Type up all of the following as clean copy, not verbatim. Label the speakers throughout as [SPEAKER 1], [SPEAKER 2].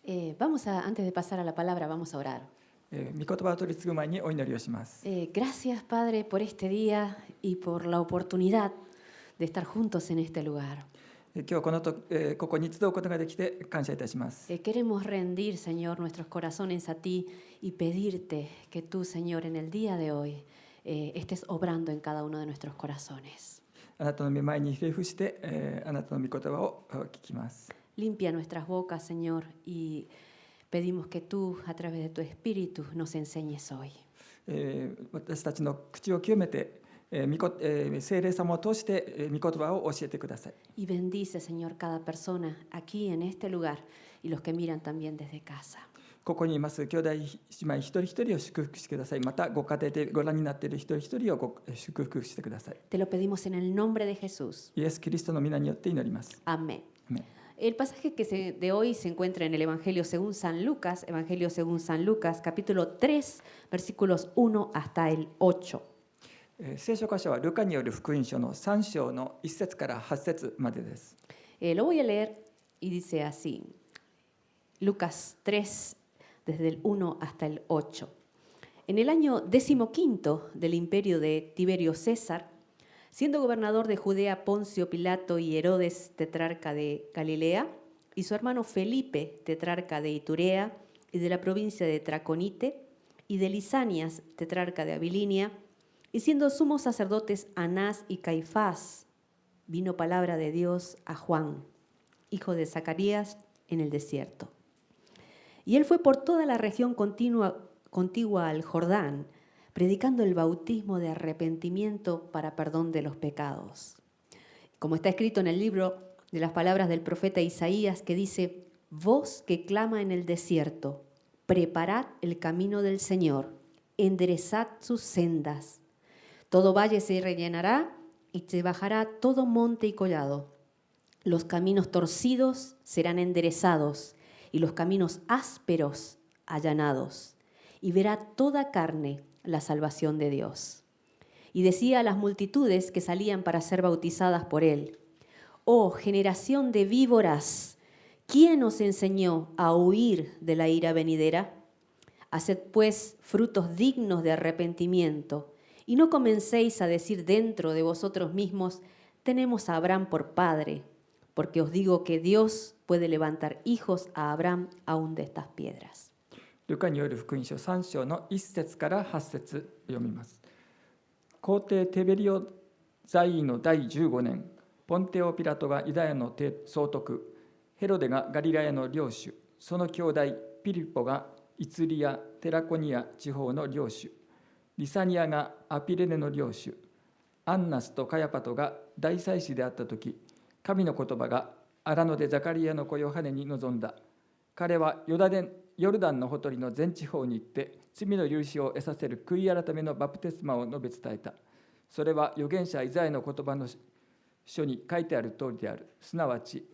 [SPEAKER 1] Antes de pasar a la palabra, vamos a orar.
[SPEAKER 2] 御言葉を取り次ぐ前にお祈りをします。
[SPEAKER 1] Gracias, Padre, por este día y por la oportunidad de estar juntos en este lugar.
[SPEAKER 2] 今日ここに集うことができて感謝いたします。
[SPEAKER 1] Queremos rendir, Señor, nuestros corazones a ti y pedirte que tú, Señor, en el día de hoy estés obrando en cada uno de nuestros corazones.
[SPEAKER 2] あなたの御前にひれ伏して、あなたの御言葉を聞きます。
[SPEAKER 1] Limpia nuestras bocas, Señor, y pedimos que tú, a través de tu Espíritu, nos enseñes hoy.
[SPEAKER 2] 私たちの口を清めて、聖霊様を通して、御言葉を教えてください。
[SPEAKER 1] Y bendice, Señor, cada persona aquí en este lugar y los que miran también desde casa.
[SPEAKER 2] ここにいます兄弟姉妹一人一人を祝福してください。またご家庭でご覧になっている一人一人を祝福してください。
[SPEAKER 1] Te lo pedimos en el nombre de Jesús.
[SPEAKER 2] イエス・キリストの皆によって祈ります。
[SPEAKER 1] Amén.
[SPEAKER 2] アメン。
[SPEAKER 1] El pasaje de hoy se encuentra en el Evangelio según San Lucas, capítulo 3, versículos 1 hasta el 8.
[SPEAKER 2] 聖書箇所はルカによる福音書の3章の1節から8節までです。
[SPEAKER 1] Lo voy a leer y dice así, Lucas 3, desde el 1 hasta el 8. En el año 15 del imperio de Tiberio César, siendo gobernador de Judea Poncio Pilato y Herodes, tetrarca de Galilea, y su hermano Felipe, tetrarca de Iturea y de la provincia de Traconite, y de Lisanias, tetrarca de Abilinia, y siendo sumos sacerdotes Anás y Caifás, vino palabra de Dios a Juan, hijo de Zacarías, en el desierto. Y él fue por toda la región contigua al Jordán, predicando el bautismo de arrepentimiento para perdón de los pecados. Como está escrito en el libro de las palabras del profeta Isaías, que dice: voz que clama en el desierto, preparad el camino del Señor, enderezad sus sendas. Todo valle se rellenará y se bajará todo monte y collado. Los caminos torcidos serán enderezados y los caminos ásperos allanados. Y verá toda carne la salvación de Dios. Y decía a las multitudes que salían para ser bautizadas por él: oh generación de víboras, ¿quién os enseñó a huir de la ira venidera? Haced pues frutos dignos de arrepentimiento, y no comencéis a decir dentro de vosotros mismos: tenemos a Abraham por padre, porque os digo que Dios puede levantar hijos a Abraham aún de estas piedras.
[SPEAKER 2] ルカによる福音書3章の1節から8節読みます。皇帝テベリオ在位の第15年、ポンテオ・ピラトがユダヤの総督、ヘロデがガリラヤの領主、その兄弟ピリポがイツリア・テラコニア地方の領主、リサニアがアピレネの領主、アンナスとカヤパトが大祭司であったとき、神の言葉が荒野でザカリアの子ヨハネに臨んだ。彼はヨルダンのほとりの全地方に行って、罪の許しを得させる悔い改めのバプテスマを述べ伝えた。それは預言者イザヤの言葉の書に書いてある通りである。すなわち、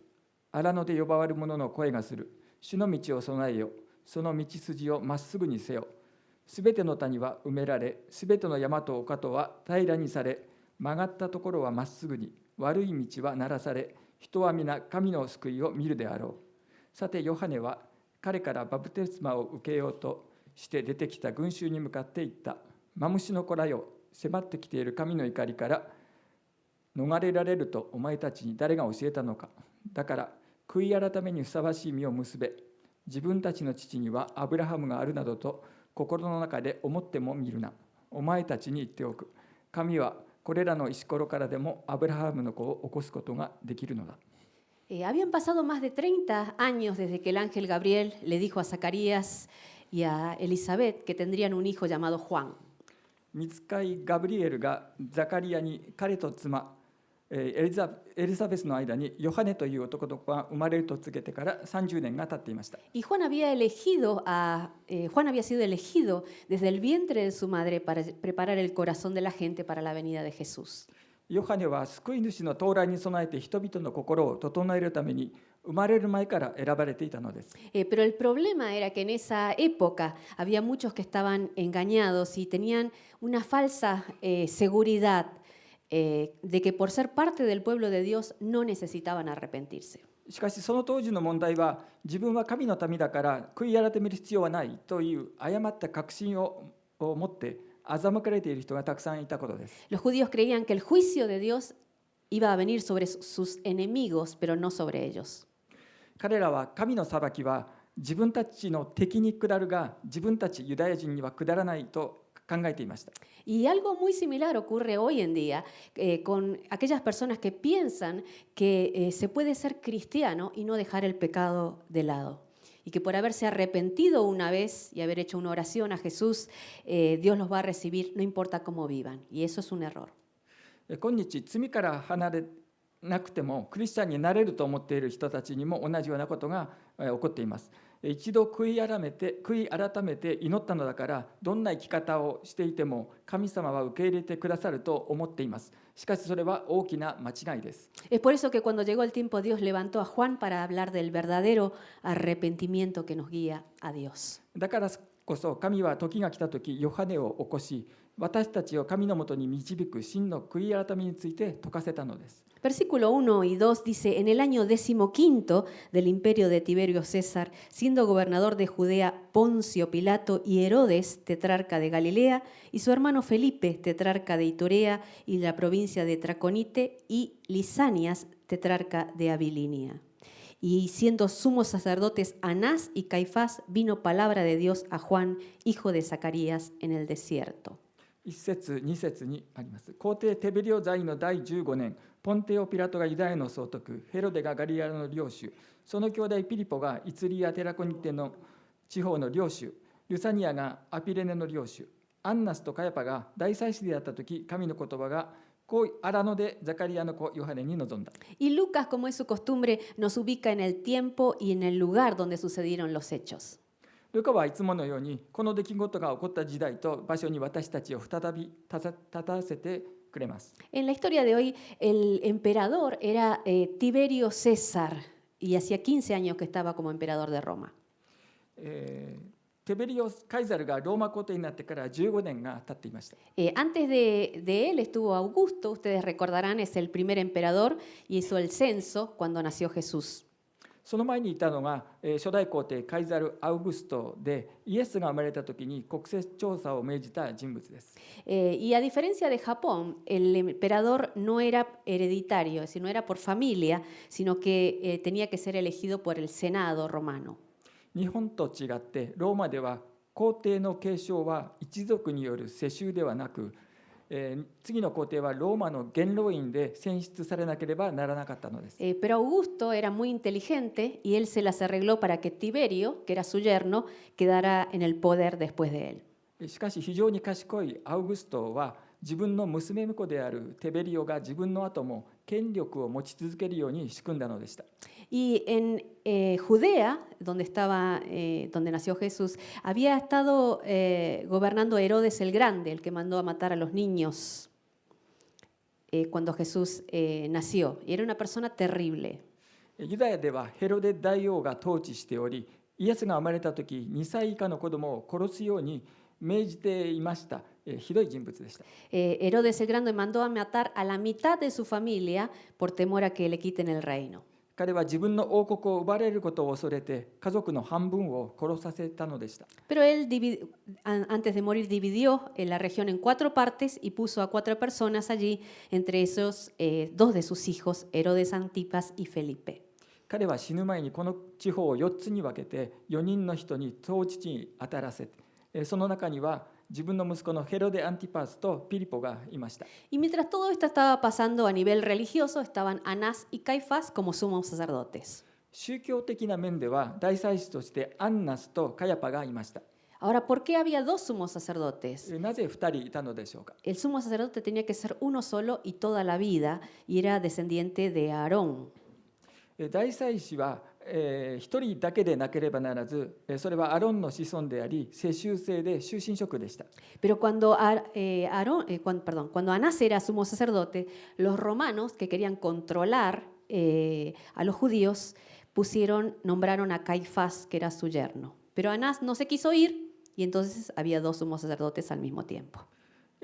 [SPEAKER 2] 荒野で呼ばわる者の声がする。主の道を備えよ。その道筋をまっすぐにせよ。すべての谷は埋められ、すべての山と丘とは平らにされ、曲がったところはまっすぐに、悪い道はならされ、人は皆神の救いを見るであろう。さて、ヨハネは彼からバプテスマを受けようとして出てきた群衆に向かって言った。マムシの子らよ、迫ってきている神の怒りから逃れられるとお前たちに誰が教えたのか。だから悔い改めにふさわしい実を結べ。自分たちの父にはアブラハムがあるなどと心の中で思ってもみるな。お前たちに言っておく。神はこれらの石ころからでもアブラハムの子を起こすことができるのだ。
[SPEAKER 1] Habían pasado más de 30 años desde que el ángel Gabriel le dijo a Zacarías y a Elizabeth que tendrían un hijo llamado Juan.
[SPEAKER 2] 御使いガブリエルがザカリアに彼と妻エリザベスの間にヨハネという男の子が生まれると告げてから30年が経っていました。
[SPEAKER 1] Y Juan había sido elegido desde el vientre de su madre para preparar el corazón de la gente para la venida de Jesús.
[SPEAKER 2] ヨハネは救い主の到来に備えて人々の心を整えるために生まれる前から選ばれていたのです。
[SPEAKER 1] Pero el problema era que en esa época había muchos que estaban engañados y tenían una falsa seguridad de que por ser parte del pueblo de Dios no necesitaban arrepentirse.
[SPEAKER 2] しかしその当時の問題は、自分は神の民だから悔い改める必要はないという誤った確信を持って欺かれている人がたくさんいたことです。
[SPEAKER 1] Los judíos creían que el juicio de Dios iba a venir sobre sus enemigos, pero no sobre ellos.
[SPEAKER 2] 彼らは神の裁きは自分たちの敵に下るが、自分たちユダヤ人には下らないと考えていました。
[SPEAKER 1] Y algo muy similar ocurre hoy en día con aquellas personas que piensan que se puede ser cristiano y no dejar el pecado de lado. Y que por haberse arrepentido una vez y haber hecho una oración a Jesús, Dios los va a recibir, no importa cómo vivan. Y eso es un error.
[SPEAKER 2] 今日、罪から離れなくてもクリスチャンになれると思っている人たちにも同じようなことが起こっています。一度悔い改めて祈ったのだから、どんな生き方をしていても神様は受け入れてくださると思っています。しかしそれは大きな間違いです。
[SPEAKER 1] Es por eso que cuando llegó el tiempo Dios levantó a Juan para hablar del verdadero arrepentimiento que nos guía a Dios.
[SPEAKER 2] だからこそ神は時が来た時、ヨハネを起こし、私たちを神のもとに導く真の悔い改めについて説かせたのです。
[SPEAKER 1] Versículo 1 y 2 dice, en el año 15 del imperio de Tiberio César, siendo gobernador de Judea Poncio Pilato y Herodes, tetrarca de Galilea, y su hermano Felipe, tetrarca de Iturea y la provincia de Traconite, y Lisanias, tetrarca de Abilinia. Y siendo sumos sacerdotes Anás y Caifás, vino palabra de Dios a Juan, hijo de Zacarías, en el desierto.
[SPEAKER 2] 1節2節にあります。皇帝テベリオ在位の第15年、ポンテオ・ピラトがユダヤの総督、ヘロデがガリアの領主、その兄弟ピリポがイツリア・テラコニテの地方の領主、ルサニアがアピレネの領主、アンナスとカヤパが大祭司であったとき、神の言葉がこうあらのでザカリアの子ヨハネに臨んだ。
[SPEAKER 1] Y Lucas, como es su costumbre, nos ubica en el tiempo y en el lugar donde sucedieron los hechos.
[SPEAKER 2] ルカはいつものようにこの出来事が起こった時代と場所に私たちを再び立たせてくれます。
[SPEAKER 1] En la historia de hoy, el emperador era Tiberio César y hacía 15 años que estaba como emperador de Roma.
[SPEAKER 2] テベリオ・カイザルがローマ皇帝になってから15年が経っていました。
[SPEAKER 1] Antes de él estuvo Augusto, ustedes recordarán, es el primer emperador y hizo el censo cuando nació Jesús.
[SPEAKER 2] その前にいたのが初代皇帝カイザル・アウグストで、イエスが生まれた時に国勢調査を命じた人物です。
[SPEAKER 1] Y a diferencia de Japón, el emperador no era hereditario, es decir, no era por familia, sino que tenía que ser elegido por el Senado romano.
[SPEAKER 2] 日本と違ってローマでは皇帝の継承は一族による世襲ではなく、次の皇帝はローマの元老院で選出されなければならなかったのです。
[SPEAKER 1] Pero Augusto era muy inteligente y él se las arregló para que Tiberio, que era su yerno, quedara en el poder después de él.
[SPEAKER 2] しかし非常に賢いアウグストは自分の娘婿であるテベリオが自分の後も権力を持ち続けるように仕組んだのでした。
[SPEAKER 1] Y en Judea, donde nació Jesús, había estado gobernando Herodes el Grande, el que mandó a matar a los niños cuando Jesús nació. Y era una persona terrible.
[SPEAKER 2] ユダヤではヘロデ大王が統治しており、イエスが生まれた時2歳以下の子供を殺すように命じていました。ひどい人物でした。
[SPEAKER 1] Herodes el Grande mandó a matar a la mitad de su familia por temor a que le quiten el reino.
[SPEAKER 2] 彼は自分の王国を奪われることを恐れて家族の半分を殺させたのでした。
[SPEAKER 1] Pero él, antes de morir, dividió la región en 4 partes y puso a 4 personas allí, entre esos 2 de sus hijos, Herodes Antipas y Felipe.
[SPEAKER 2] 彼は死ぬ前にこの地方を4つに分けて4人の人に統治に当たらせて、その中には自分の息子のヘロデ・アンティパスとピリポがいました。
[SPEAKER 1] Y mientras todo esto estaba pasando a nivel religioso, estaban Anás y Caifás como sumos sacerdotes.
[SPEAKER 2] 宗教的な面では大祭司としてアンナスとカヤパがいました。
[SPEAKER 1] Ahora, ¿por qué había 2 sumos sacerdotes?
[SPEAKER 2] なぜ2人いたのでしょうか。
[SPEAKER 1] El sumo sacerdote tenía que ser uno solo y toda la vida, y era descendiente de Aarón.
[SPEAKER 2] 大祭司は1人だけでなければならず、それはアロンの子孫であり、世襲制で終身職でした。
[SPEAKER 1] Pero cuando Anás era sumo sacerdote, los romanos que querían controlar a los judíos nombraron a Caifás, que era su yerno. Pero Anás no se quiso ir y entonces había 2 sumos sacerdotes al mismo tiempo.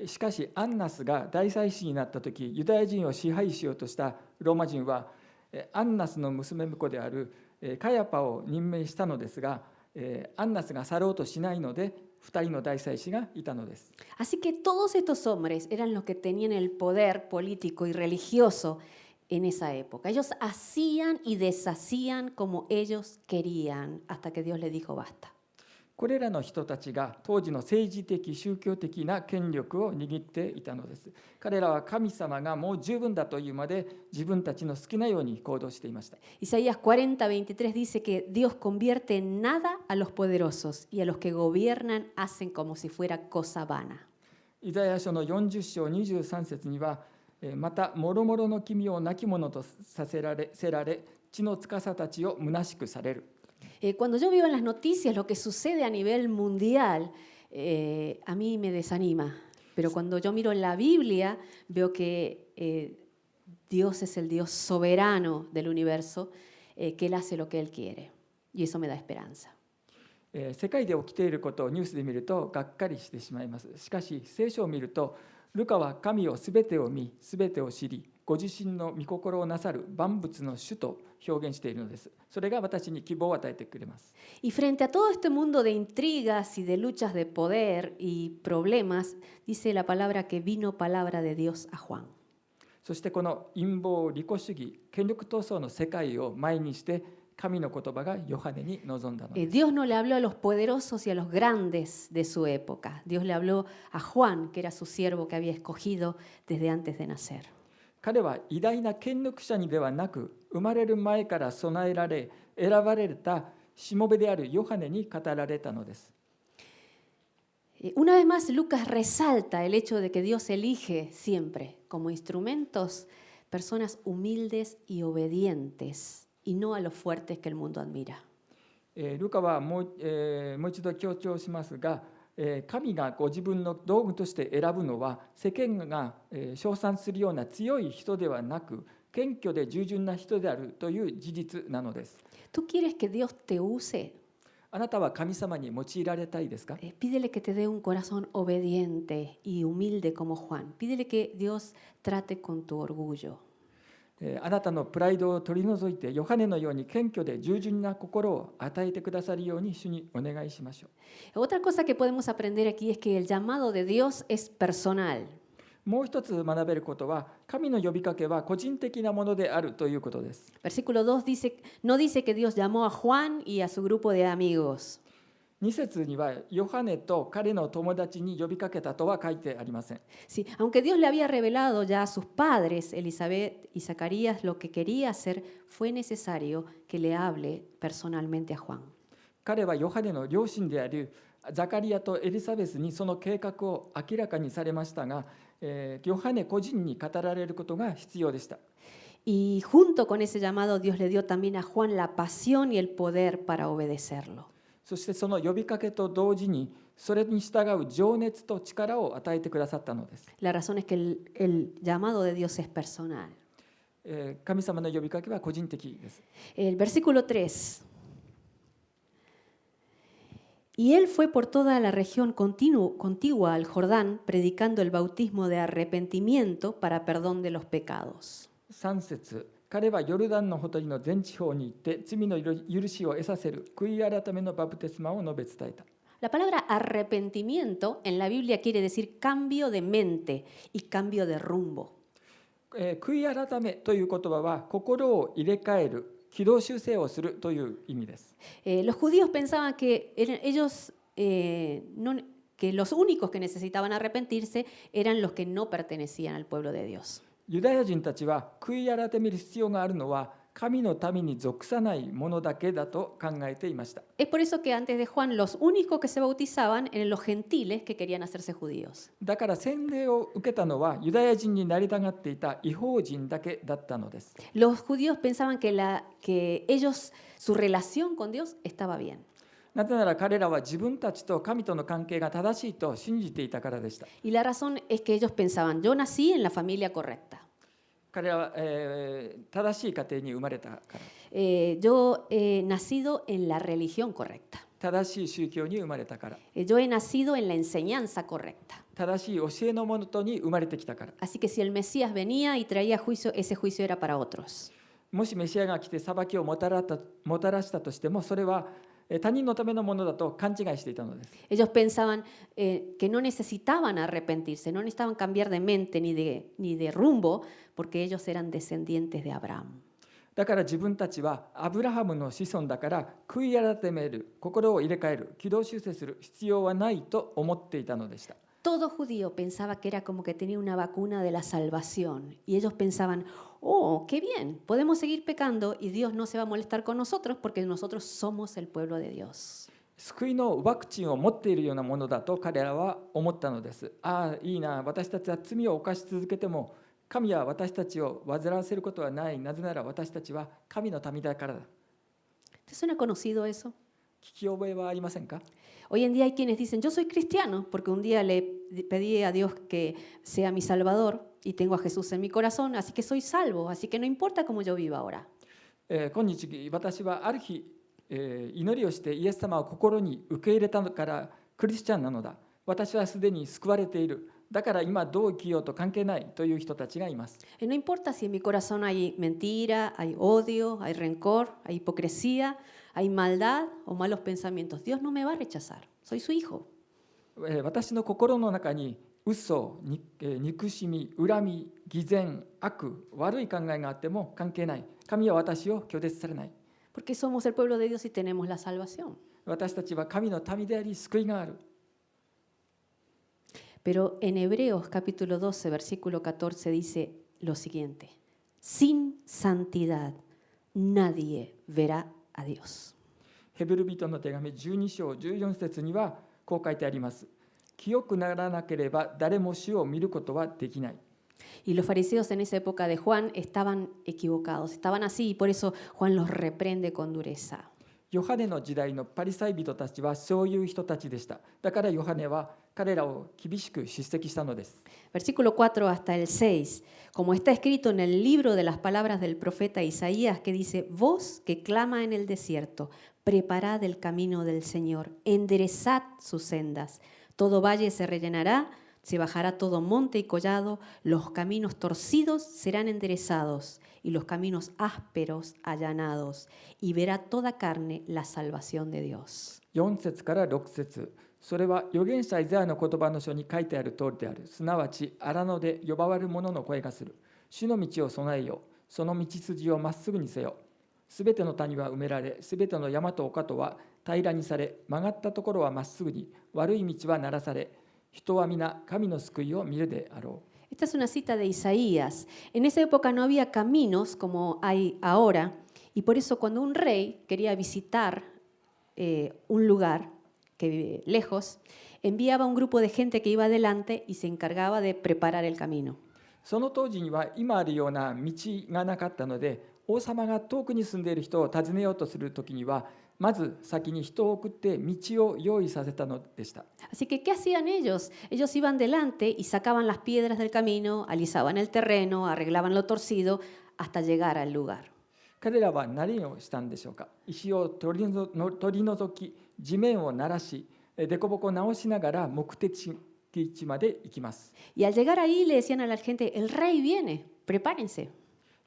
[SPEAKER 2] しかしアンナスが大祭司になった時、ユダヤ人を支配しようとしたローマ人はアンナスの娘婿であるカヤパを任命したのですが、アンナスが去ろうとしないので2人の大祭司がいたのです。
[SPEAKER 1] Así que todos estos hombres eran los que tenían el poder político y religioso en esa época. Ellos hacían y deshacían como ellos querían hasta que Dios les dijo basta.
[SPEAKER 2] これらの人たちが当時の政治的宗教的な権力を握っていたのです。彼らは神様がもう十分だというまで自分たちの好きなように行動していました。
[SPEAKER 1] Isaías 40:23 dice que Dios convierte en nada a los poderosos y a los que gobiernan hacen como si fuera cosa vana.
[SPEAKER 2] イザヤ書の40章23節には、またもろもろの君を亡き者とさせられ地の司たちを虚しくされる。
[SPEAKER 1] Cuando yo veo en las noticias lo que sucede a nivel mundial, a mí me desanima. Pero cuando yo miro en la Biblia, veo que Dios es el Dios soberano del universo, que Él hace lo que Él quiere. Y eso me da esperanza.
[SPEAKER 2] 世界で起きていることをニュースで見るとがっかりしてしまいます。しかし聖書を見ると、ルカは神をすべてを見、すべてを知り、ご自身の御心をなさる万物の主と表現しているのです。それが私に希望を与えてくれます。
[SPEAKER 1] Y frente a todo este mundo de intrigas y de luchas de poder y problemas, dice la palabra que vino palabra de Dios a Juan.
[SPEAKER 2] そしてこの陰謀、利己主義、権力闘争の世界を前にして神の言葉がヨハネに臨んだのです。
[SPEAKER 1] Dios no le habló a los poderosos y a los grandes de su época. Dios le habló a Juan, que era su siervo que había escogido desde antes de nacer.
[SPEAKER 2] 彼は偉大な権力者にではなく、生まれる前から備えられ選ばれたしもべであるヨハネに語られたのです。
[SPEAKER 1] Una vez más, Lucas resalta el hecho de que Dios elige siempre como instrumentos personas humildes y obedientes y no a los fuertes que el mundo admira.
[SPEAKER 2] ルカはもう一度強調しますが、神がご自分の道具として選ぶのは世間が称賛するような強い人ではなく、謙虚で従順な人であるという事実なのです。
[SPEAKER 1] ¿Tú quieres que Dios te use?
[SPEAKER 2] あなたは神様に用いられたいですか？
[SPEAKER 1] Pídele que te dé un corazón obediente y humilde como Juan. Pídele que Dios trate con tu orgullo.
[SPEAKER 2] あなたのプライドを取り除いて、ヨハネのように謙虚で従順な心を与えてくださるように主にお願いしましょう。
[SPEAKER 1] Otra cosa que podemos aprender aquí es que el llamado de Dios es personal.
[SPEAKER 2] もう一つ学べることは、神の呼びかけは個人的なものであるということです。
[SPEAKER 1] Versículo 2 dice, no dice que Dios llamó a Juan y a su grupo de amigos.
[SPEAKER 2] 2節にはヨハネと彼の友達に呼びかけたとは書いてありません。
[SPEAKER 1] Sí, aunque Dios le había revelado ya a sus padres, Elizabeth y Zacarías, lo que quería hacer, fue necesario que le hable personalmente a Juan.
[SPEAKER 2] 彼はヨハネの両親であるザカリアとエリザベスにその計画を明らかにされましたが、ヨハネ個人に語られることが必要でした。
[SPEAKER 1] Y junto con ese llamado, Dios le dio también a Juan la pasión y el poder para obedecerlo.
[SPEAKER 2] そしてその呼びかけと同時に、それに従う情熱と力を与えてくださったのです。
[SPEAKER 1] La razón es que el llamado de Dios es personal.
[SPEAKER 2] 神様の呼びかけは個人的です。
[SPEAKER 1] El versículo 3. Y él fue por toda la región contigua al Jordán, predicando el bautismo de arrepentimiento para perdón de los pecados.
[SPEAKER 2] 3節、彼はヨルダンのほとりの全地方に行って罪の許しを得させる悔い改めのバプテスマを述べ伝えた。
[SPEAKER 1] La palabra arrepentimiento en la Biblia quiere decir cambio de mente y cambio de rumbo.
[SPEAKER 2] 悔い改めという言葉は心を入れ替える、軌道修正をするという意味です。
[SPEAKER 1] Los judíos pensaban que que los únicos que necesitaban arrepentirse eran los que no pertenecían al pueblo de Dios.
[SPEAKER 2] ユダヤ人たちは悔い改める必要があるのは神の民に属さないものだけだと考えていました。
[SPEAKER 1] Es por eso que antes de Juan los únicos que se bautizaban eran los gentiles que querían hacerse judíos.
[SPEAKER 2] だから洗礼を受けたのはユダヤ人になりたがっていた異邦人だけだったのです。
[SPEAKER 1] Los judíos pensaban que ellos, su relación con Dios estaba bien.
[SPEAKER 2] なぜなら彼らは自分たちと神との関係が正しいと信じていたからでした。
[SPEAKER 1] Y la razón es que ellos pensaban, yo nací en la familia correcta.
[SPEAKER 2] 彼らは、正しい家庭に生まれたから。
[SPEAKER 1] Yo he nacido en la religión correcta.
[SPEAKER 2] 正しい宗教に生まれたから。
[SPEAKER 1] Yo he nacido en la enseñanza correcta.
[SPEAKER 2] 正しい教えのもとに生まれてきたから。
[SPEAKER 1] Así que si el Mesías venía y traía juicio, ese juicio era para otros.
[SPEAKER 2] もしメシアが来て裁きをもたらしたとしても、それは他人のためのものだと勘違いしていたのです。
[SPEAKER 1] Ellos pensaban que no necesitaban arrepentirse, no necesitaban cambiar de mente ni de rumbo, porque ellos eran descendientes de Abraham.
[SPEAKER 2] だから自分たちはアブラハムの子孫だから悔い改める、心を入れ替える、軌道修正する必要はないと思っていたのでした。
[SPEAKER 1] Todo judío pensaba que era como que tenía una vacuna de la salvación y ellos pensaban, oh, qué bien, podemos seguir pecando y Dios no se va a molestar con nosotros porque nosotros somos el pueblo de Dios.
[SPEAKER 2] 救いのワクチンを持っているようなものだと彼らは思ったのです。ああ、いいな、私たちは罪を犯し続けても神は私たちを煩わせることはない。なぜなら私たちは神の民だからだ。
[SPEAKER 1] ¿Te suena conocido eso?
[SPEAKER 2] 聞き覚えはありませんか？
[SPEAKER 1] Hoy en día hay quienes dicen, yo soy cristiano porque un día le pedí a Dios que sea mi Salvador y tengo a Jesús en mi corazón, así que soy salvo, así que no importa cómo yo viva ahora.
[SPEAKER 2] 今日私はある日、祈りをしてイエス様を心に受け入れたからクリスチャンなのだ。私はすでに救われている。だから今どう生きようと関係ないという人たちがいます。
[SPEAKER 1] No importa si en mi corazón hay mentira, hay odio, hay rencor, hay hipocresía, hay maldad o malos pensamientos. Dios no me va a rechazar. Soy su hijo.
[SPEAKER 2] 私の心の中に嘘、憎しみ、恨み、偽善、悪、悪い考えがあっても関係ない。神は私を拒絶されない。
[SPEAKER 1] Porque somos el pueblo de Dios y tenemos la salvación.
[SPEAKER 2] 私たちは神の民であり救いがある。
[SPEAKER 1] Pero en Hebreos capítulo 12, versículo 14 dice lo siguiente: sin santidad nadie verá a Dios.
[SPEAKER 2] ヘブル人の手紙12章14節にはこう書いてあります。清くならなければ誰も主を見ることはできない。
[SPEAKER 1] Y los fariseos en esa época de Juan estaban equivocados, estaban así y por eso Juan los reprende con dureza.
[SPEAKER 2] ヨハネの時代のパリサイ人たちはそういう人たちでした。だからヨハネは彼らを厳しく叱責したのです。
[SPEAKER 1] Versículo 4 hasta el 6, como está escrito en el libro de las palabras del profeta Isaías, que dice: voz que clama en el desierto, preparad el camino del Señor, enderezad sus sendas, todo valle se rellenará, se bajará todo monte y collado, los caminos torcidos serán enderezados y los caminos ásperos allanados, y verá toda carne la salvación de Dios.
[SPEAKER 2] 4節から6節、それは預言者イザヤの言葉の書に書いてある通りである。すなわち荒野で呼ばわる者の声がする。主の道を備えよ、その道筋をまっすぐにせよ。すべての谷は埋められ、すべての山と丘とは平らにされ、曲がったところはまっすぐに、悪い道はならされ、人は皆神の救いを見るであろう。
[SPEAKER 1] Esta es una cita de Isaías. En esa época no había caminos como hay ahora, y por eso cuando un rey quería visitar un lugar que vive lejos, enviaba un grupo de gente que iba adelante y se encargaba de preparar el camino.
[SPEAKER 2] その当時には今あるような道がなかったので、王様が遠くに住んでいる人を訪ねようとするときには、まず先に人を送って道を用意させたのでした。
[SPEAKER 1] Así que, ¿qué hacían ellos? Ellos iban delante y sacaban las piedras del camino, alisaban el terreno, arreglaban lo torcido hasta llegar al lugar.
[SPEAKER 2] 彼らは何をしたんでしょうか。石を取り除き、地面を鳴らし、凸凹を直しながら目的地まで行きます。
[SPEAKER 1] Y al llegar ahí le decían a la gente: el rey viene, prepárense.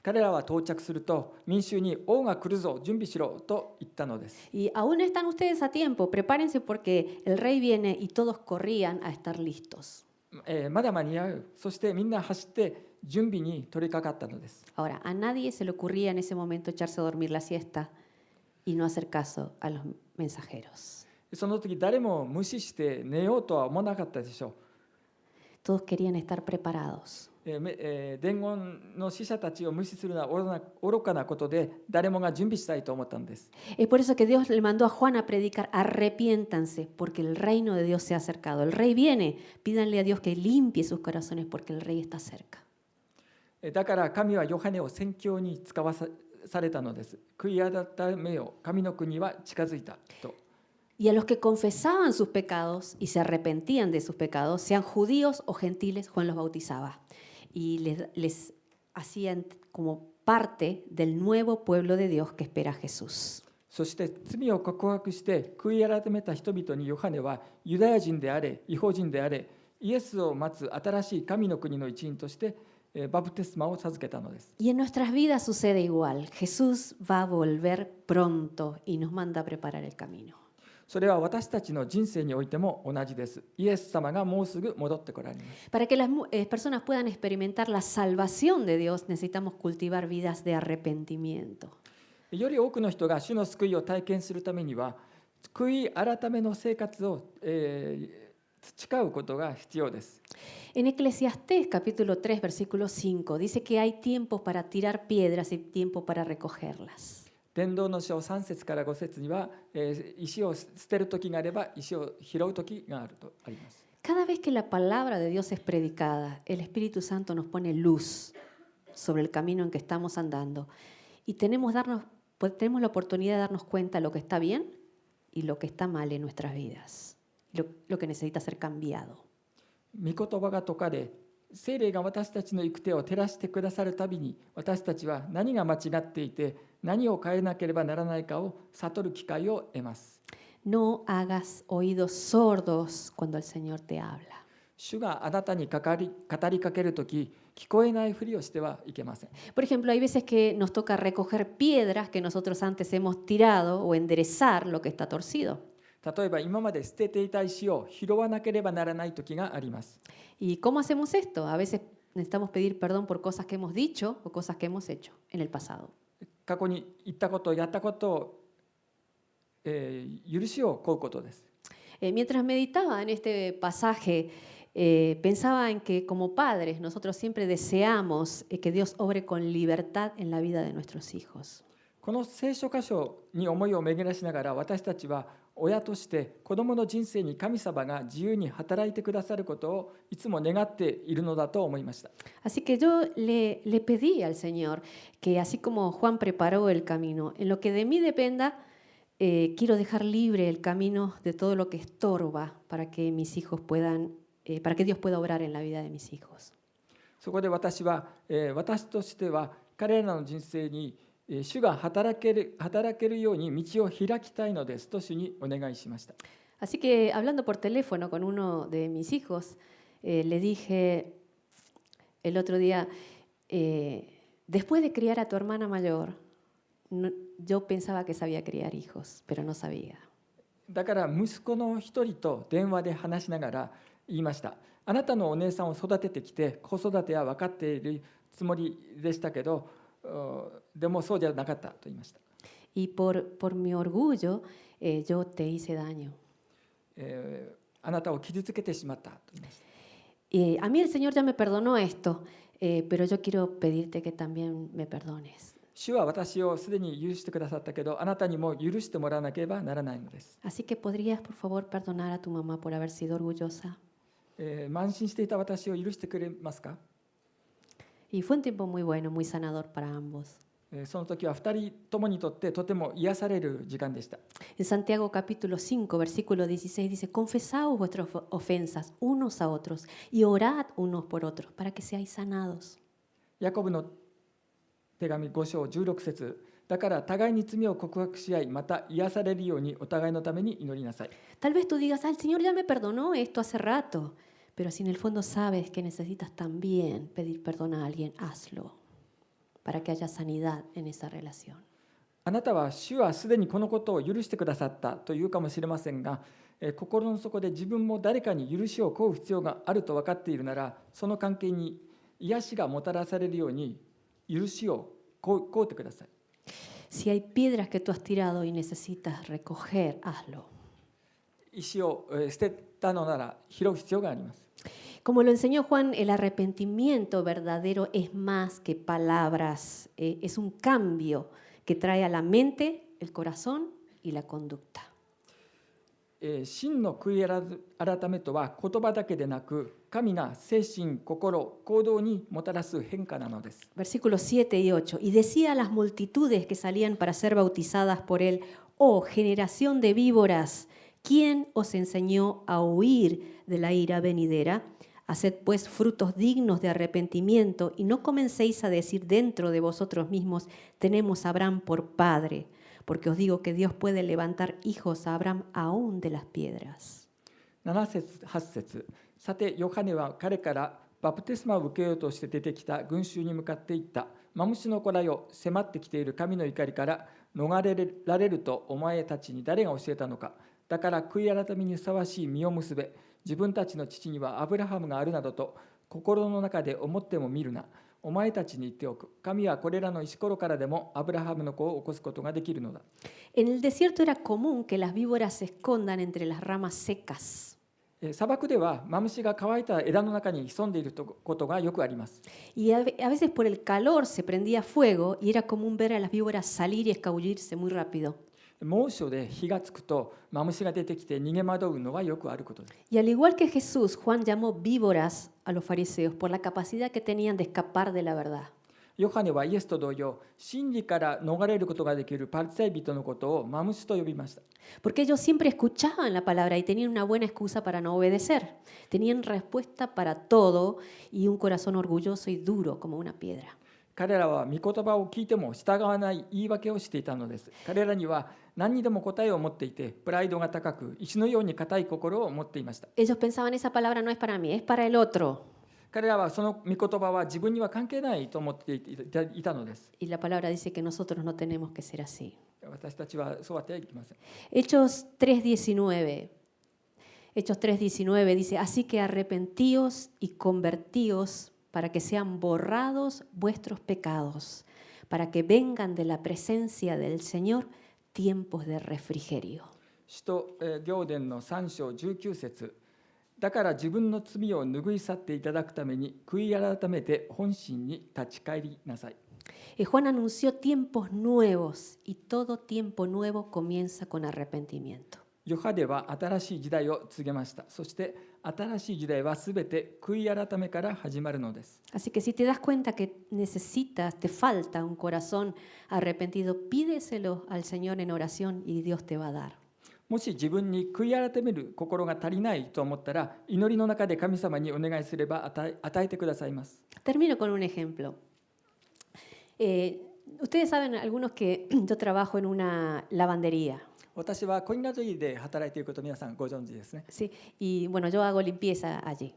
[SPEAKER 2] 彼らは到着すると民衆に王が来るぞ、準備しろと言ったのです。
[SPEAKER 1] Y aún están ustedes a tiempo, prepárense porque el rey viene, y todos corrían a estar listos.
[SPEAKER 2] まだ間に合う。そしてみんな走って準備に取り掛かったのです。
[SPEAKER 1] Ahora, a nadie se le ocurría en ese momento echarse a dormir la siesta y no hacer caso a los mensajeros.
[SPEAKER 2] その時誰も無視して寝ようとは思わなかったでしょう。
[SPEAKER 1] Todos querían estar preparados.
[SPEAKER 2] 伝言の使者たちを無視するのは愚かなことで、誰もが準備したいと思ったのです。
[SPEAKER 1] Es por eso que Dios le mandó a Juan a predicar: arrepiéntanse porque el reino de Dios se ha acercado. El rey viene, pídanle a Dios que limpie sus corazones porque el rey está cerca.
[SPEAKER 2] だから神はヨハネを宣教に使わされたのです。悔い改めよ、神の国は近づいたと。
[SPEAKER 1] Y a los que confesaban sus pecados y se arrepentían de sus pecados, sean judíos o gentiles, Juan los bautizaba. Y les hacían como parte del nuevo pueblo de Dios que espera a Jesús.
[SPEAKER 2] そして罪を告白して悔い改めた人々にヨハネはユダヤ人であれ、異邦人であれ、イエスを待つ新しい神の国の一員としてバプテスマを授けたのです。
[SPEAKER 1] Y en nuestras vidas sucede igual. Jesús va a volver pronto y nos manda a preparar el camino.
[SPEAKER 2] それは私たちの人生においても同じです。イエス様がもうすぐ戻ってこられます。
[SPEAKER 1] Para que las personas puedan experimentar la salvación de Dios, necesitamos cultivar vidas de arrepentimiento.
[SPEAKER 2] より多くの人が主の救いを体験するためには、悔い改めの生活を、培うことが必要です。
[SPEAKER 1] En Eclesiastés capítulo 3 versículo 5 dice que hay tiempos para tirar piedras y tiempo para recogerlas.
[SPEAKER 2] 伝道の書3節から5節には、石を捨てる時があれば石を拾う時があるとあります。
[SPEAKER 1] Cada vez que la palabra de Dios es predicada, el Espíritu Santo nos pone luz sobre el camino en que estamos andando y tenemos la oportunidad de darnos cuenta de lo que está bien y lo que está mal en nuestras vidas, lo que necesita ser cambiado.
[SPEAKER 2] 御言葉が説かれ、聖霊が私たちの行く手を照らしてくださるたびに、私たちは何が間違っていて何を変えなければならないかを悟る機会を得ます。
[SPEAKER 1] No hagas oídos sordos cuando el Señor te habla.
[SPEAKER 2] 主があなたに語りかけるとき、聞こえないふりをしてはいけません。
[SPEAKER 1] Por ejemplo, hay veces que nos toca recoger piedras que nosotros antes hemos tirado o enderezar lo que está torcido.
[SPEAKER 2] 例えば今まで捨てていた石を拾わなければならないときがあります。
[SPEAKER 1] ¿Y cómo hacemos esto? A veces necesitamos pedir perdón por cosas que hemos dicho o cosas que hemos hecho en el pasado.
[SPEAKER 2] 過去に言ったことやったことを、許しを請うことです。
[SPEAKER 1] Mientras meditaba en este pasaje, pensaba en que como padres nosotros siempre deseamos que Dios obre con libertad en la vida de nuestros hijos.
[SPEAKER 2] この聖書箇所に思いを巡らしながら、私たちは親として子どもの人生に神様が自由に働いてくださることをいつも願っているのだと思いました。
[SPEAKER 1] Así que yo le pedí al Señor que así como Juan preparó el camino, en lo que de mí dependa, quiero dejar libre el camino de todo lo que estorba para que mis hijos puedan, para que Dios pueda obrar en la vida de mis hijos.
[SPEAKER 2] そこで私は、私としては彼らの人生に主が働けるように道を開きたいのですと主にお願いしました。
[SPEAKER 1] Así que hablando por teléfono con uno de mis hijos, le dije el otro día, después de criar a tu hermana mayor, yo pensaba que sabía criar hijos, pero no sabía.
[SPEAKER 2] だから息子の一人と電話で話しながら言いました。あなたのお姉さんを育ててきて子育ては分かっているつもりでしたけど、でもそうじゃなかったと言いました。
[SPEAKER 1] Y por mi orgullo, yo te hice daño.
[SPEAKER 2] あなたを傷つけてしまったと言いました。
[SPEAKER 1] A mí el Señor ya me perdonó esto, pero yo quiero pedirte que también me perdones.
[SPEAKER 2] 主は私をすでに許してくださったけど、あなたにも許してもらわなければならないのです。
[SPEAKER 1] Así que podrías, por favor, perdonar a tu mamá por haber sido orgullosa.
[SPEAKER 2] 慢心していた私を許してくれますか？
[SPEAKER 1] Y fue un tiempo muy bueno, muy sanador para ambos.
[SPEAKER 2] その時は2人ともにとってとても癒される時間でした。
[SPEAKER 1] En Santiago capítulo 5, versículo 16 dice, confesaos vuestras ofensas unos a otros y orad unos por otros para que seáis sanados.
[SPEAKER 2] ヤコブの手紙5章16節、だから互いに罪を告白し合い、また癒されるようにお互いのために祈りなさい。
[SPEAKER 1] Tal vez tú digas, el Señor ya me perdonó esto hace rato, pero si en el fondo sabes que necesitas también pedir perdón a alguien, hazlo para que haya sanidad en esa relación.
[SPEAKER 2] あなたは主はすでにこのことを許してくださったというかもしれませんが、心の底で自分も誰かに許しを請う必要があると分かっているなら、その関係に癒しがもたらされるように許しを請うてください。
[SPEAKER 1] Si hay piedras que tú has tirado y necesitas recoger, hazlo.
[SPEAKER 2] 石を捨てたのなら拾う必要があります。
[SPEAKER 1] Como lo enseñó Juan, el arrepentimiento verdadero es más que palabras, es un cambio que trae a la mente, el corazón y la conducta.
[SPEAKER 2] 真の悔い改めとは言葉だけでなく、神が精神、心、行動にもたらす変化なのです。
[SPEAKER 1] Versículos 7 y 8. Y decía a las multitudes que salían para ser bautizadas por él, oh generación de víboras, ¿quién os enseñó a huir de la ira venidera? Haced pues frutos dignos de arrepentimiento y no comencéis a decir dentro de vosotros mismos, tenemos a Abraham por padre, porque os digo que Dios puede levantar hijos a Abraham aún de las piedras.
[SPEAKER 2] 7節、8節。さてヨハネは彼からバプテスマを受けようとして出てきた群衆に向かって言った。マムシの子らよ、迫ってきている神の怒りから逃れられるとお前たちに誰が教えたのか。だから悔い改めにふさわしい実を結べ。自分たちの父にはアブラハムがあるなどと心の中で思っても見るな。お前たちに言っておく。神はこれらの石ころからでもアブラハムの子を起こすことができるのだ。
[SPEAKER 1] En el desierto era común que las víboras se escondan entre las ramas secas.
[SPEAKER 2] 砂漠ではマムシが乾いた枝の中に潜んでいることがよくあります。
[SPEAKER 1] Y a veces por el calor se prendía fuego y era común ver a las víboras salir y escabullirse muy rápido.
[SPEAKER 2] 猛暑で火がつくとマムシが出てきて逃げ惑うのはよくあることです。
[SPEAKER 1] Y al igual que Jesús, Juan llamó víboras a los fariseos por la capacidad que tenían de escapar de la verdad.
[SPEAKER 2] ヨハネはイエスと同様、真理から逃れることができるパリサイ人のことをマムシと呼びました。
[SPEAKER 1] Porque ellos siempre escuchaban la palabra y tenían una buena excusa para no obedecer. Tenían respuesta para todo y un corazón orgulloso y duro como una piedra.
[SPEAKER 2] 彼らは御言葉を聞いても従わない言い訳をしていたのです。彼らには何にでも答えを持っていて、プライドが高く、石のように固い心を持っていました。
[SPEAKER 1] Ellos pensaban, esa palabra no es para mí, es para el otro.
[SPEAKER 2] 彼らはその御言葉は自分には関係ないと思っていたのです。
[SPEAKER 1] Y la palabra dice que nosotros no tenemos que ser así.
[SPEAKER 2] 私たちはそうはってはいきません。
[SPEAKER 1] Hechos 3:19. Hechos 3:19 dice, así que arrepentíos y convertíos para que sean borrados vuestros pecados, para que vengan de la presencia del Señor tiempos de refrigerio.
[SPEAKER 2] 使徒行伝の3章19節。だから自分の罪を拭い去っていただくために悔い改めて本心に立ち返りなさい。
[SPEAKER 1] Juan anunció tiempos nuevos y todo tiempo nuevo comienza con arrepentimiento.
[SPEAKER 2] ヨハネは新しい時代を告げました。そして新しい時代はすべて悔い改めから始まるのです。
[SPEAKER 1] Así que si te das cuenta que necesitas, te falta un corazón arrepentido, pídeselo al Señor en oración y Dios te va a dar.
[SPEAKER 2] もし自分に悔い改める心が足りないと思ったら、祈りの中で神様にお願いすれば与えてくださいます。
[SPEAKER 1] Termino con un ejemplo. Ustedes saben algunos que yo trabajo en una lavandería.
[SPEAKER 2] 私はコインランドリーで働いていることを皆さんご存知ですね。
[SPEAKER 1] ¿Sí? Y bueno, yo hago limpieza allí.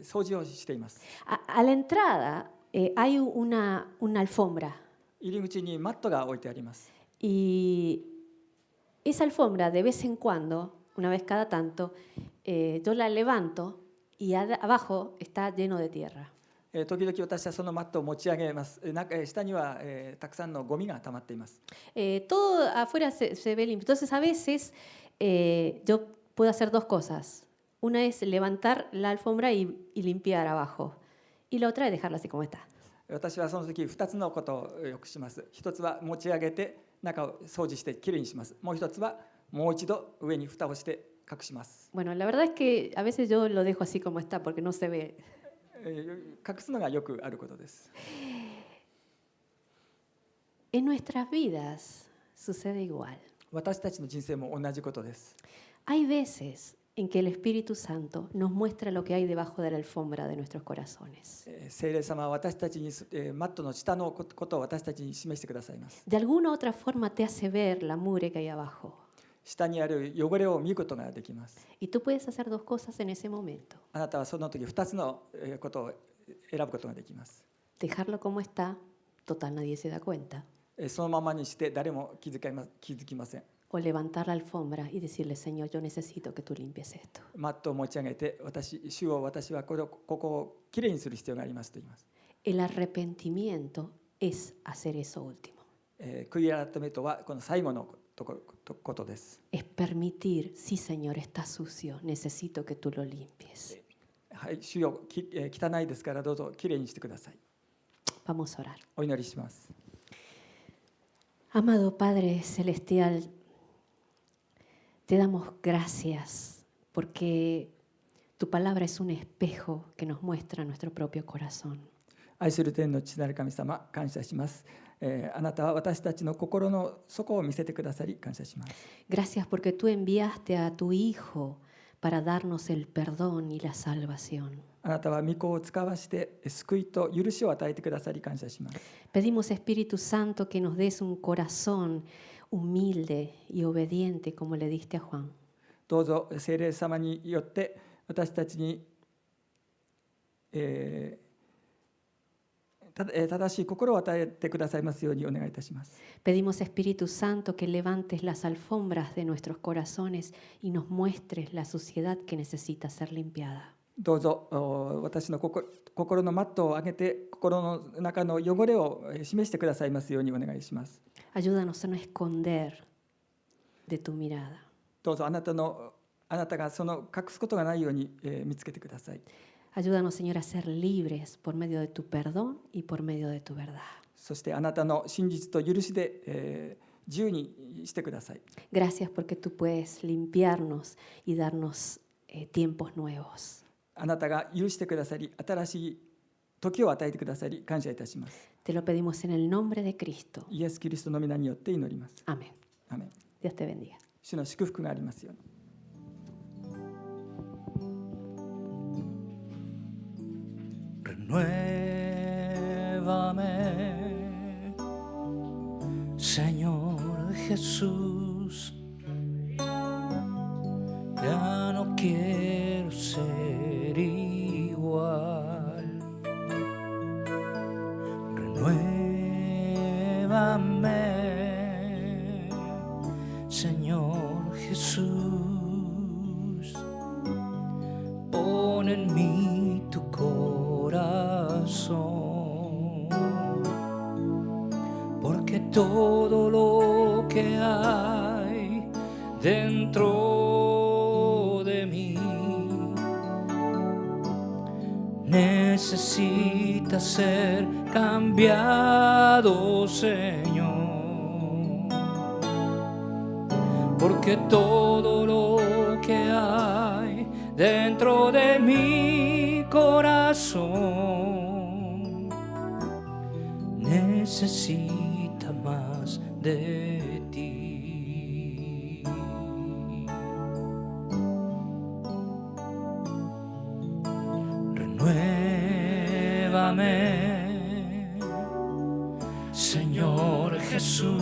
[SPEAKER 2] 掃除をしています。
[SPEAKER 1] A la entrada hay una alfombra
[SPEAKER 2] 入り口にマットが置いてあります。
[SPEAKER 1] y esa alfombra de vez en cuando, una vez cada tanto, yo la levanto y abajo está lleno de tierra.
[SPEAKER 2] 時々私はそのマットを持ち上げます。下にはたくさんのゴミが溜まっています。
[SPEAKER 1] Todo afuera se ve limpio. Entonces a veces yo puedo hacer dos cosas. Una es levantar la alfombra y limpiar abajo. Y la otra es dejarla así como está.
[SPEAKER 2] 私はその時2つのことをよくします。一つは持ち上げて中を掃除してきれいにします。もう一つはもう一度上に蓋をして隠します。
[SPEAKER 1] Bueno, la verdad es que a veces yo lo dejo así como está porque no se ve.
[SPEAKER 2] 隠すのがよくあることです。
[SPEAKER 1] En nuestras vidas sucede igual.
[SPEAKER 2] 私たちの人生も同じことです。
[SPEAKER 1] Hay veces en que el Espíritu Santo nos muestra lo que hay debajo de la alfombra de nuestros corazones.
[SPEAKER 2] 聖霊様は私たちにマットの下のことを私たちに示してくださいます。
[SPEAKER 1] De alguna otra forma te hace ver la mugre que hay abajo.
[SPEAKER 2] 下にある汚れを見ることができます。
[SPEAKER 1] Y tú puedes hacer dos cosas en ese momento.
[SPEAKER 2] あなたはその時2つのことを選ぶことができます。
[SPEAKER 1] Dejarlo como está, total nadie se da cuenta.
[SPEAKER 2] そのままにして誰も気づきません。
[SPEAKER 1] O levantar la alfombra y decirle, Señor, yo necesito que tú limpies esto.
[SPEAKER 2] マットを持ち上げて主を私はここをきれいにする必要がありますと言います。
[SPEAKER 1] El arrepentimiento es hacer eso último.
[SPEAKER 2] 悔い改めとはこの最後のことです。
[SPEAKER 1] Es permitir, sí, Señor, está sucio, necesito que tú lo limpies.
[SPEAKER 2] はい、主よ、汚いですからどうぞきれいにしてください。
[SPEAKER 1] Vamos a orar.
[SPEAKER 2] お祈りします。
[SPEAKER 1] Amado Padre Celestial, te damos gracias porque tu palabra es un espejo que nos muestra nuestro propio corazón.
[SPEAKER 2] 愛する天の父なる神様、感謝します。あなたは私たちの心の底を見せてくださり感謝します。
[SPEAKER 1] Gracias porque tú enviaste a tu Hijo para darnos el perdón y la salvación.
[SPEAKER 2] あなたは御子を使わして救いと許しを与えてくださり感謝します。
[SPEAKER 1] Pedimos, Espíritu Santo, que nos des un corazón humilde y obediente como le diste a Juan.
[SPEAKER 2] どうぞ聖霊様によって私たちに正しい心を与えてくださいますようにお願いいたします。
[SPEAKER 1] Pedimos, Espíritu Santo, que levantes las alfombras de nuestros corazones y nos muestres la suciedad que necesita ser limpiada.
[SPEAKER 2] どうぞ私の心のマットを上げて心の中の汚れを示してくださいますようにお願いします。
[SPEAKER 1] Ayúdanos a no esconder de tu mirada.
[SPEAKER 2] どうぞあなたがその隠すことがないように見つけてください。
[SPEAKER 1] Ayúdanos, Señor, a ser libres por medio de tu perdón y por medio de tu verdad.
[SPEAKER 2] そしてあなたの真実と許しで自由にしてください。
[SPEAKER 1] Gracias porque tú puedes limpiarnos y darnos tiempos nuevos.
[SPEAKER 2] あなたが許してくださり、新しい時を与えてくださり、感謝いたします。
[SPEAKER 1] Te lo pedimos en el nombre de Cristo.
[SPEAKER 2] イエス・キリストの皆によって祈ります。
[SPEAKER 1] Amén.
[SPEAKER 2] アメン。
[SPEAKER 1] Dios te bendiga.
[SPEAKER 2] 主の祝福がありますように。
[SPEAKER 3] Renuévame, Señor Jesús. Ya no quiero ser igual. Renuévame, Señor Jesús. Pon en mí tu corazón, porque todo lo que hay dentro de mí necesita ser cambiado, Señor, porque todo lo que hay dentro de mi corazón necesita más de ti. Renuévame, Señor Jesús.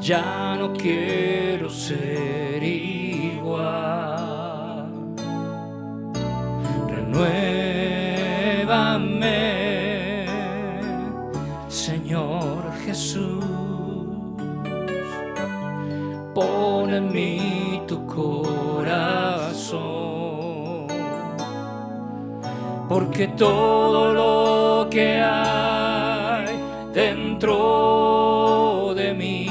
[SPEAKER 3] Ya no quiero ser igual. Renuévame, Señor Jesús. Pon en mí tu corazón, porque todo lo que hay dentro de mí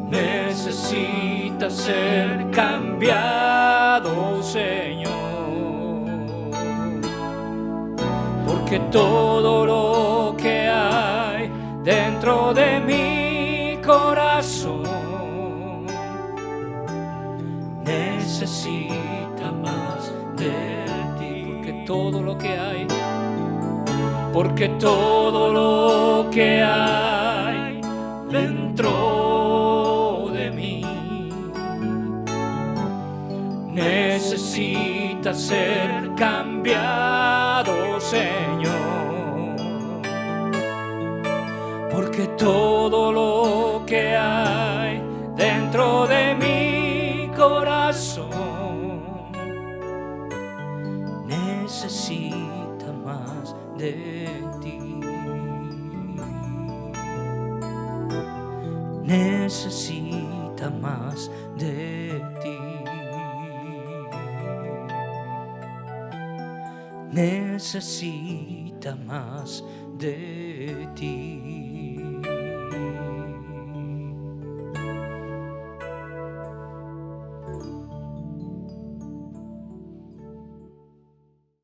[SPEAKER 3] necesita ser cambiado, Señor, porque todo lo que hay dentro de mi corazón necesita más de ti, porque todo lo que hay dentro de mí necesita ser cambiado, Señor, porque todo lo que hay dentro de mi corazón necesita más de ti. Necesita más de ti. Necesita más de ti.